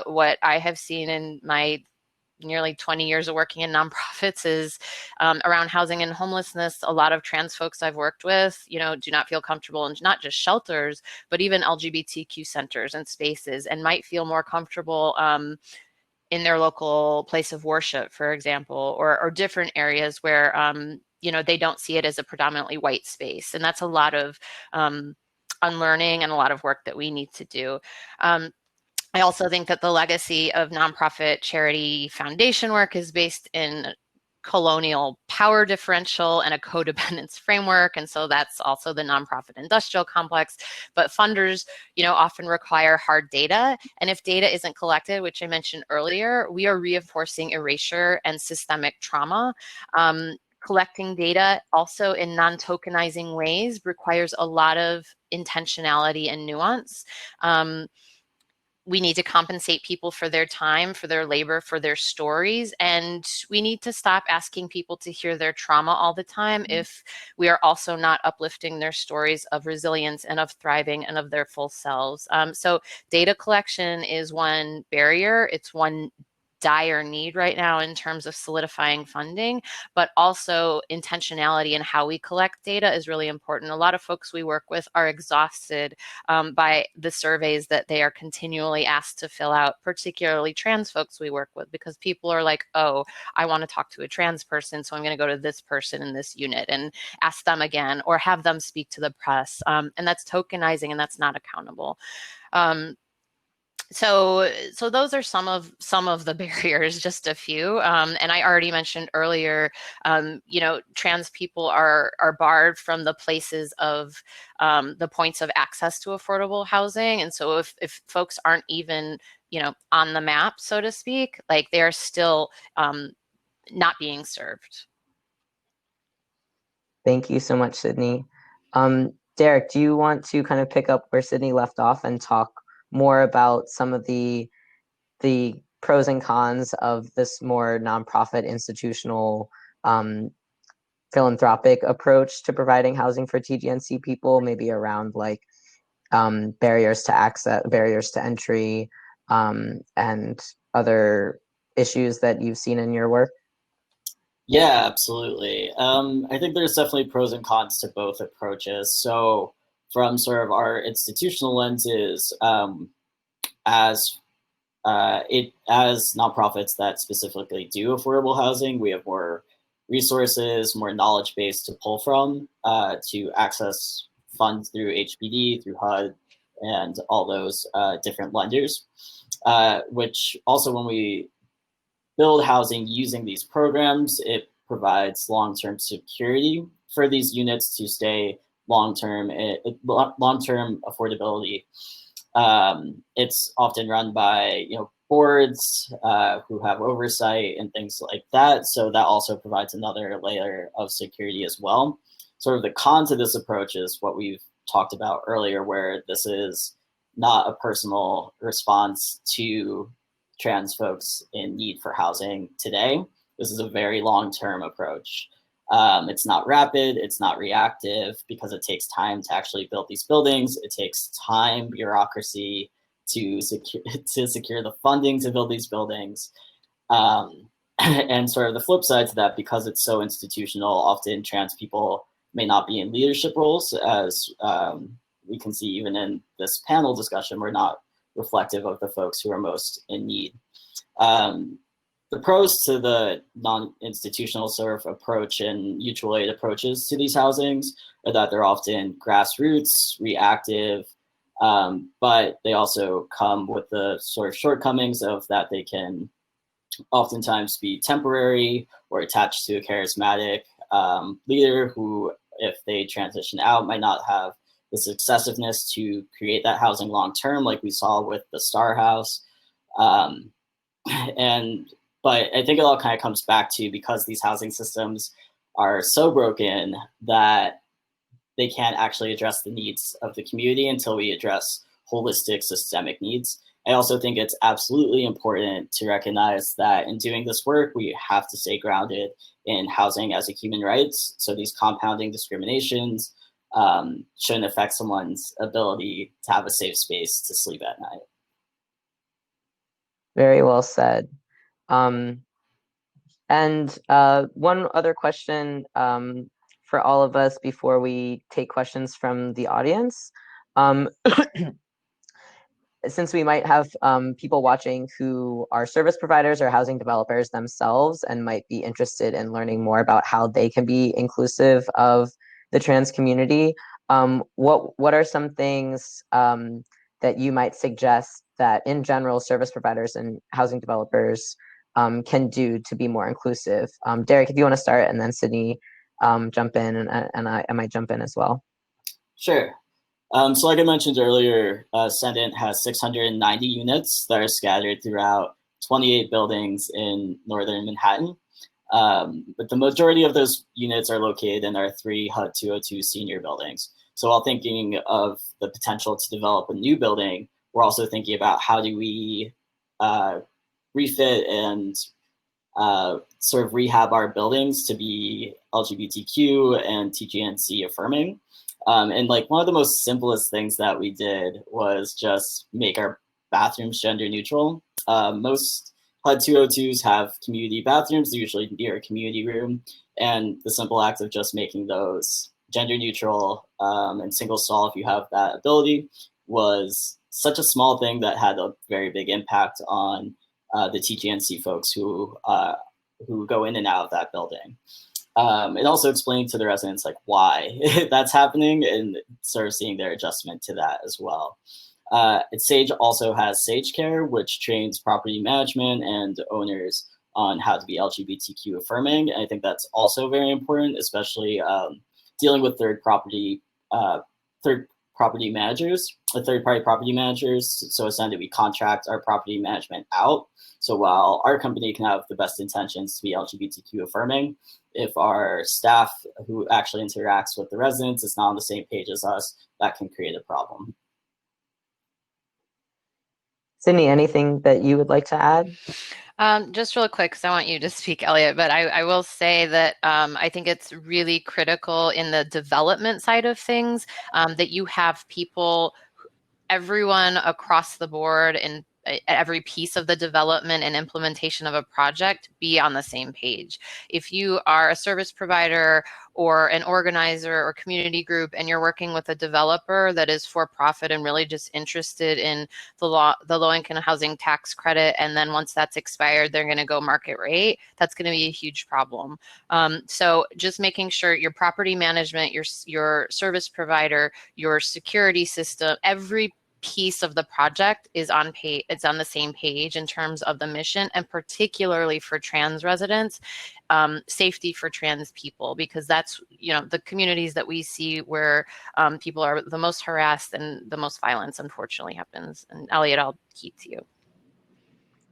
What I have seen in my nearly 20 years of working in nonprofits is around housing and homelessness. A lot of trans folks I've worked with, do not feel comfortable in not just shelters, but even LGBTQ centers and spaces, and might feel more comfortable in their local place of worship, for example, or different areas where, they don't see it as a predominantly white space. And that's a lot of unlearning and a lot of work that we need to do. I also think that the legacy of nonprofit charity foundation work is based in colonial power differential and a codependence framework. And so that's also the nonprofit industrial complex. But funders, often require hard data. And if data isn't collected, which I mentioned earlier, we are reinforcing erasure and systemic trauma. Collecting data also in non-tokenizing ways requires a lot of intentionality and nuance. We need to compensate people for their time, for their labor, for their stories. And we need to stop asking people to hear their trauma all the time if we are also not uplifting their stories of resilience and of thriving and of their full selves. So data collection is one barrier. It's one dire need right now in terms of solidifying funding, but also intentionality in how we collect data is really important. A lot of folks we work with are exhausted by the surveys that they are continually asked to fill out, particularly trans folks we work with, because people are like, oh, I want to talk to a trans person, so I'm going to go to this person in this unit and ask them again, or have them speak to the press. And that's tokenizing, and that's not accountable. So those are some of the barriers, just a few. And I already mentioned earlier, trans people are barred from the places of the points of access to affordable housing. And so if folks aren't even, on the map, so to speak, like they are still not being served. Thank you so much, Sydney. Derek, do you want to kind of pick up where Sydney left off and talk more about some of the pros and cons of this more nonprofit institutional philanthropic approach to providing housing for TGNC people, maybe around like barriers to access, barriers to entry, and other issues that you've seen in your work? Yeah, absolutely. I think there's definitely pros and cons to both approaches. So from sort of our institutional lenses, as nonprofits that specifically do affordable housing, we have more resources, more knowledge base to pull from to access funds through HPD, through HUD, and all those different lenders. Which also, when we build housing using these programs, it provides long-term security for these units to stay long-term affordability. It's often run by boards who have oversight and things like that. So that also provides another layer of security as well. Sort of the con to this approach is what we've talked about earlier, where this is not a personal response to trans folks in need for housing today. This is a very long-term approach. It's not rapid, it's not reactive, because it takes time to actually build these buildings. It takes time, bureaucracy to secure the funding to build these buildings. And sort of the flip side to that, because it's so institutional, often trans people may not be in leadership roles, as we can see even in this panel discussion. We're not reflective of the folks who are most in need. The pros to the non-institutional sort of approach and mutual aid approaches to these housings are that they're often grassroots, reactive, but they also come with the sort of shortcomings of that they can oftentimes be temporary or attached to a charismatic leader who, if they transition out, might not have the successiveness to create that housing long-term, like we saw with the Star House. But I think it all kind of comes back to, because these housing systems are so broken that they can't actually address the needs of the community until we address holistic systemic needs. I also think it's absolutely important to recognize that in doing this work, we have to stay grounded in housing as a human right. So these compounding discriminations shouldn't affect someone's ability to have a safe space to sleep at night. Very well said. And one other question for all of us before we take questions from the audience. Since we might have people watching who are service providers or housing developers themselves and might be interested in learning more about how they can be inclusive of the trans community, what are some things that you might suggest that in general service providers and housing developers can do to be more inclusive? Derek, if you want to start, and then Sydney jump in, and I might jump in as well. Sure. So like I mentioned earlier, Ascendant has 690 units that are scattered throughout 28 buildings in northern Manhattan. But the majority of those units are located in our 3 HUD 202 senior buildings. So while thinking of the potential to develop a new building, we're also thinking about how do we refit and sort of rehab our buildings to be LGBTQ and TGNC affirming. And like one of the most simplest things that we did was just make our bathrooms gender neutral. Most HUD 202s have community bathrooms, usually near a community room, and the simple act of just making those gender neutral and single stall, if you have that ability, was such a small thing that had a very big impact on the TGNC folks who go in and out of that building. And also explaining to the residents like why that's happening and sort of seeing their adjustment to that as well. Sage also has Sage Care, which trains property management and owners on how to be LGBTQ affirming. And I think that's also very important, especially dealing with third-party managers, or third-party property managers. So essentially, we contract our property management out. So while our company can have the best intentions to be LGBTQ affirming, if our staff who actually interacts with the residents is not on the same page as us, that can create a problem. Sydney, anything that you would like to add? Just real quick, because I want you to speak, Elliot, but I will say that I think it's really critical in the development side of things that you have people, everyone across the board in every piece of the development and implementation of a project be on the same page. If you are a service provider or an organizer or community group and you're working with a developer that is for profit and really just interested in the low-income housing tax credit, and then once that's expired, they're going to go market rate, that's going to be a huge problem. So just making sure your property management, your service provider, your security system, every piece of the project is it's on the same page in terms of the mission, and particularly for trans residents, safety for trans people, because that's, the communities that we see where people are the most harassed and the most violence unfortunately happens. And Elliot, I'll keep to you.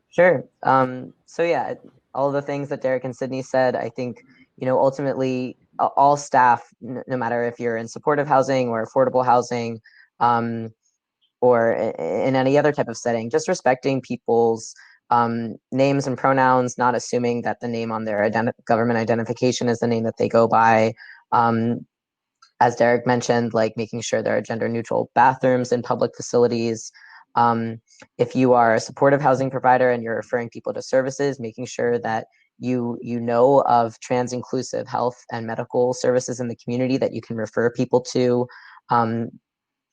Sure. So yeah, all the things that Derek and Sydney said, I think, ultimately all staff, no matter if you're in supportive housing or affordable housing, or in any other type of setting, just respecting people's names and pronouns, not assuming that the name on their government identification is the name that they go by. As Derek mentioned, like making sure there are gender neutral bathrooms in public facilities. If you are a supportive housing provider and you're referring people to services, making sure that you know of trans inclusive health and medical services in the community that you can refer people to.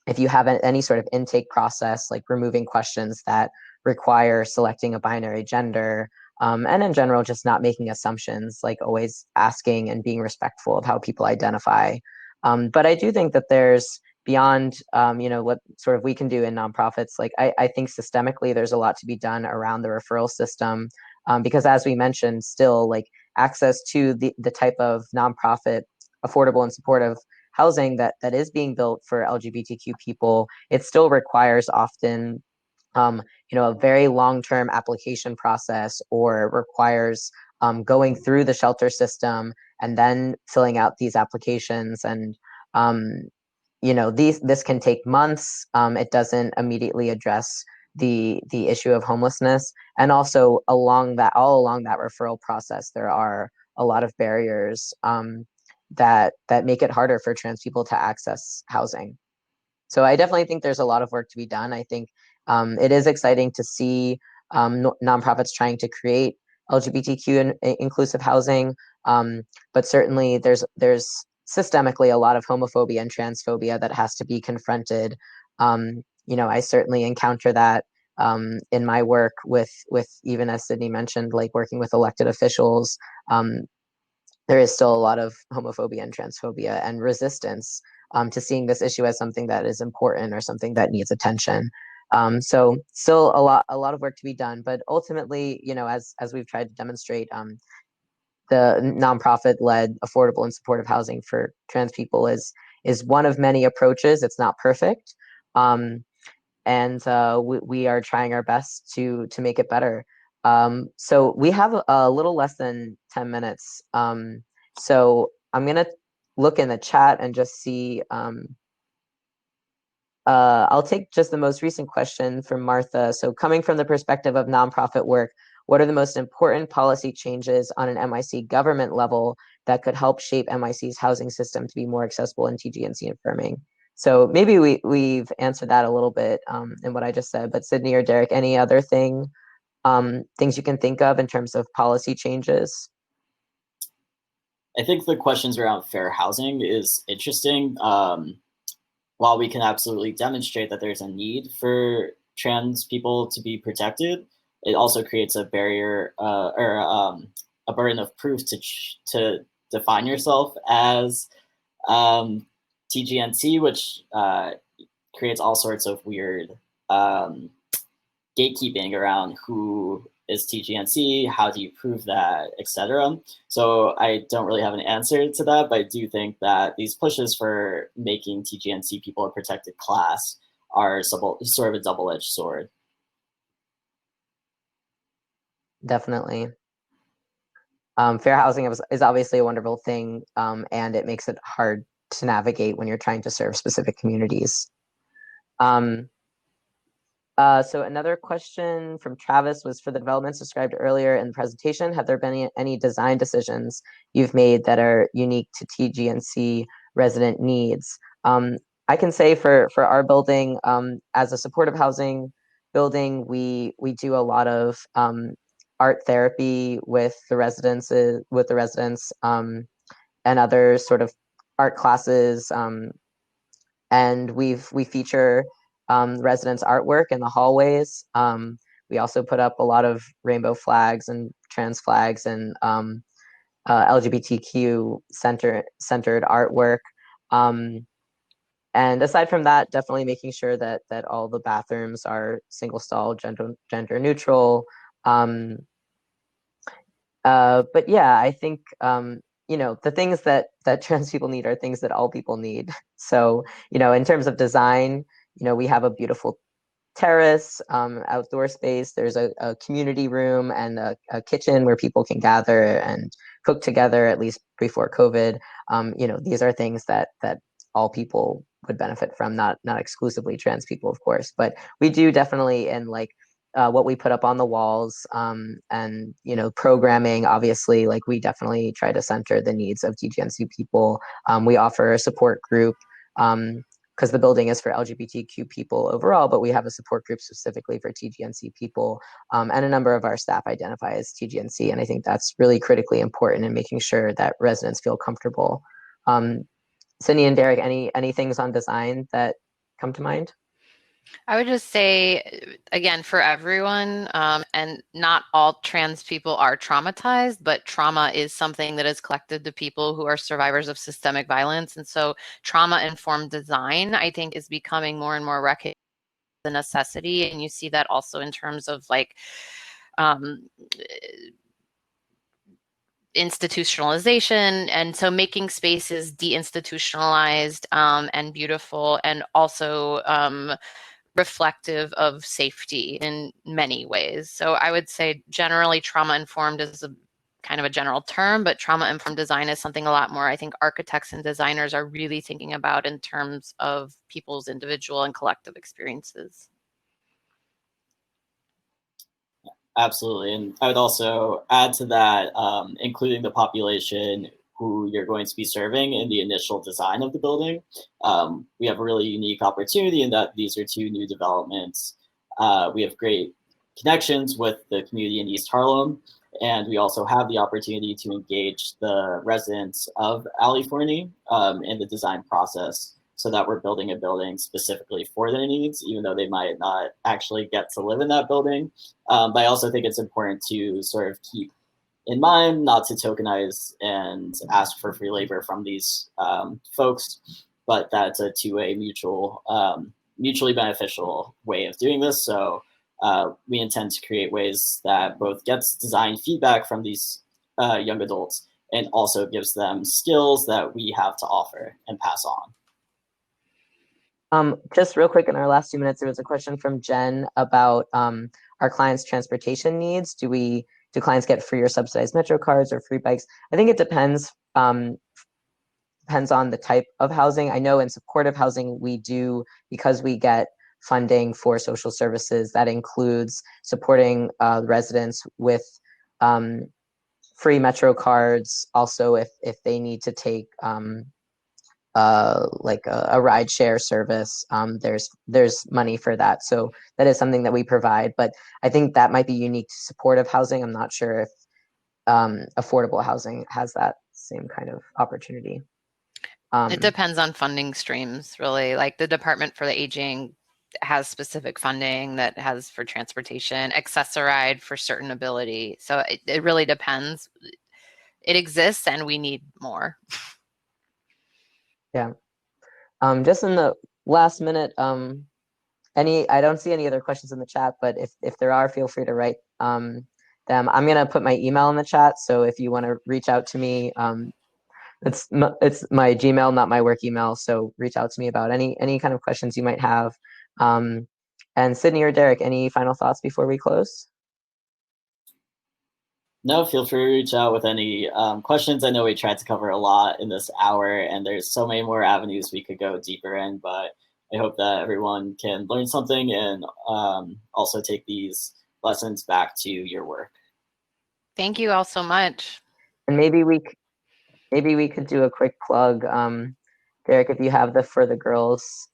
If you have any sort of intake process, like removing questions that require selecting a binary gender, and in general, just not making assumptions, like always asking and being respectful of how people identify. But I do think that there's beyond, what sort of we can do in nonprofits. Like I think systemically, there's a lot to be done around the referral system, because as we mentioned, still like access to the type of nonprofit, affordable and supportive housing that is being built for LGBTQ people, it still requires often, a very long-term application process, or requires going through the shelter system and then filling out these applications. And this can take months. It doesn't immediately address the issue of homelessness. And also all along that referral process, there are a lot of barriers that make it harder for trans people to access housing. So I definitely think there's a lot of work to be done. I think it is exciting to see nonprofits trying to create LGBTQ inclusive housing, but certainly there's systemically a lot of homophobia and transphobia that has to be confronted. I certainly encounter that in my work with even, as Sydney mentioned, like working with elected officials. There is still a lot of homophobia and transphobia and resistance to seeing this issue as something that is important or something that needs attention. So still a lot of work to be done, but ultimately, as we've tried to demonstrate, the nonprofit-led affordable and supportive housing for trans people is one of many approaches. It's not perfect, and we are trying our best to make it better. So we have a little less than 10 minutes. So I'm going to look in the chat and just see. I'll take just the most recent question from Martha. So coming from the perspective of nonprofit work, what are the most important policy changes on an MIC government level that could help shape MIC's housing system to be more accessible and TGNC affirming? So maybe we've answered that a little bit in what I just said, but Sydney or Derek, any other thing things you can think of in terms of policy changes? I think the questions around fair housing is interesting. While we can absolutely demonstrate that there's a need for trans people to be protected, it also creates a barrier or a burden of proof to define yourself as TGNC, which creates all sorts of weird gatekeeping around who is TGNC, how do you prove that, etc. So I don't really have an answer to that, but I do think that these pushes for making TGNC people a protected class are sort of a double-edged sword. Definitely. Fair housing is obviously a wonderful thing, and it makes it hard to navigate when you're trying to serve specific communities. So another question from Travis was, for the developments described earlier in the presentation, have there been any design decisions you've made that are unique to TGNC resident needs? I can say for our building, as a supportive housing building, we do a lot of art therapy with the residents, and other sort of art classes, and we feature residents' artwork in the hallways. We also put up a lot of rainbow flags and trans flags and LGBTQ centered artwork. And aside from that, definitely making sure that all the bathrooms are single stall, gender neutral. But yeah, I think the things that trans people need are things that all people need. So in terms of design, we have a beautiful terrace, outdoor space. There's a community room and a kitchen where people can gather and cook together, at least before COVID. These are things that all people would benefit from, not exclusively trans people, of course, but we do definitely, in like what we put up on the walls, and programming, obviously, like we definitely try to center the needs of TGNC people. We offer a support group, because the building is for LGBTQ people overall, but we have a support group specifically for TGNC people, and a number of our staff identify as TGNC, and I think that's really critically important in making sure that residents feel comfortable. Sydney and Derek, any things on design that come to mind? I would just say, again, for everyone, and not all trans people are traumatized, but trauma is something that is collected to people who are survivors of systemic violence. And so trauma-informed design, I think, is becoming more and more recognized as a necessity. And you see that also in terms of like institutionalization, and so making spaces deinstitutionalized and beautiful, and also reflective of safety in many ways. So I would say generally trauma-informed is a kind of a general term, but trauma-informed design is something a lot more I think architects and designers are really thinking about in terms of people's individual and collective experiences. Absolutely. And I would also add to that, including the population who you're going to be serving in the initial design of the building. We have a really unique opportunity in that these are two new developments. We have great connections with the community in East Harlem, and we also have the opportunity to engage the residents of Alley Forney in the design process, so that we're building a building specifically for their needs, even though they might not actually get to live in that building. But I also think it's important to sort of keep in mind not to tokenize and ask for free labor from these folks, but that's a two-way mutually beneficial way of doing this. So we intend to create ways that both gets design feedback from these young adults and also gives them skills that we have to offer and pass on. Just real quick, in our last 2 minutes, there was a question from Jen about our clients' transportation needs. Do clients get free or subsidized Metro cards or free bikes? I think it depends. Depends on the type of housing. I know in supportive housing, we do, because we get funding for social services, that includes supporting residents with free Metro cards. Also, if they need to take like a ride share service, there's money for that. So that is something that we provide, but I think that might be unique to supportive housing. I'm not sure if affordable housing has that same kind of opportunity. It depends on funding streams, really. Like the Department for the Aging has specific funding that has for transportation, Accessoride for certain ability. So it really depends. It exists and we need more. Yeah. Just in the last minute, I don't see any other questions in the chat, but if there are, feel free to write them. I'm gonna put my email in the chat, so if you want to reach out to me, it's my Gmail, not my work email. So reach out to me about any kind of questions you might have. And Sydney or Derek, any final thoughts before we close? No, feel free to reach out with any questions. I know we tried to cover a lot in this hour, and there's so many more avenues we could go deeper in, but I hope that everyone can learn something and also take these lessons back to your work. Thank you all so much. And maybe we could do a quick plug. Derek, if you have the For the Girls,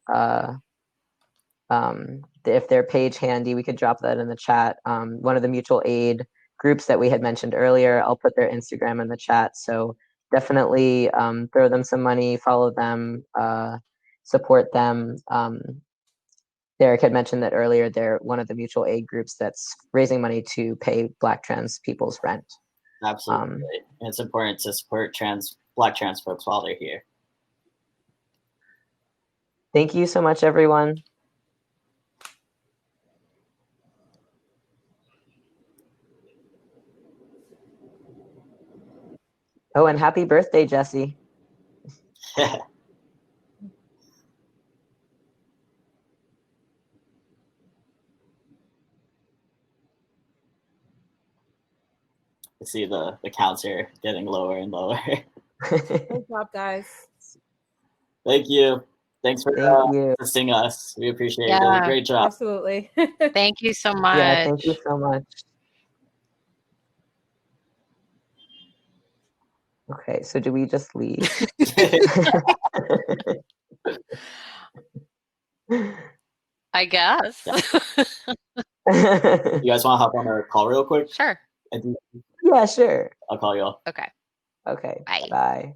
if their page handy, we could drop that in the chat. One of the mutual aid groups that we had mentioned earlier, I'll put their Instagram in the chat. So definitely throw them some money, follow them, support them. Derek had mentioned that earlier. They're one of the mutual aid groups that's raising money to pay Black trans people's rent. Absolutely. And it's important to support Black trans folks while they're here. Thank you so much, everyone. Oh, and happy birthday, Jesse. I see the counter getting lower and lower. Good job, guys. Thank you. Thanks for assisting us. We appreciate it. You did a great job. Absolutely. Thank you so much. Yeah, thank you so much. Okay, so do we just leave? I guess. Yeah. You guys want to hop on our call real quick? Sure. Yeah, sure. I'll call you all. Okay. Okay. Bye. Bye.